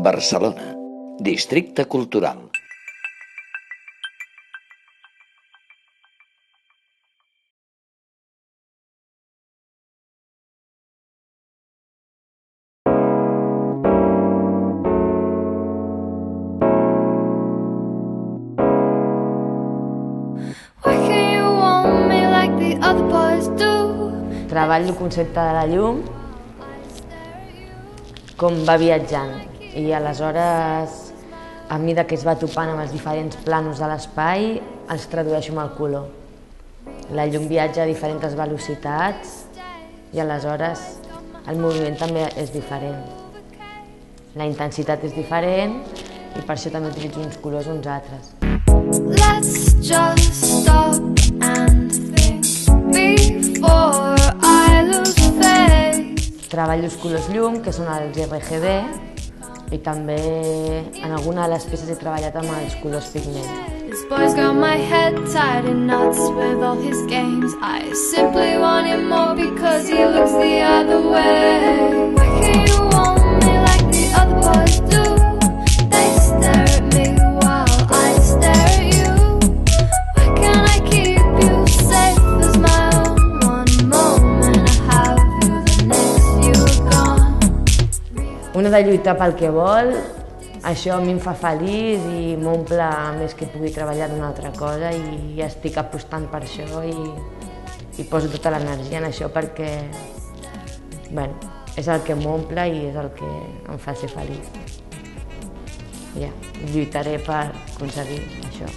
Barcelona, Districte Cultural. Treballo el concepte de la llum com va viatjant i aleshores, a mesura que es va topant amb els diferents plànols de l'espai, els tradueixo amb el color. La llum viatja a diferents velocitats i aleshores el moviment també és diferent. La intensitat és diferent i per això també utilitzo uns colors o uns altres. Let's just stop and think before I lose faith. Treballo els colors llum, que són els RGB, i també en alguna de les peces he treballat amb els colors pigment. This boy's got my head tied in knots with all his games. I simply want him more because he looks the other way. Why can't you want me like the other boys do? They stare at me while I stare at you. Why can't I keep you safe as my own? One moment I have you, the next you're gone. Una de lluitar pel que vol, això a mi em fa feliç i m'omple més que pugui treballar d'una altra cosa i estic apostant per això i poso tota l'energia en això perquè és el que m'omple i és el que em fa ser feliç. Ja, lluitaré per aconseguir això.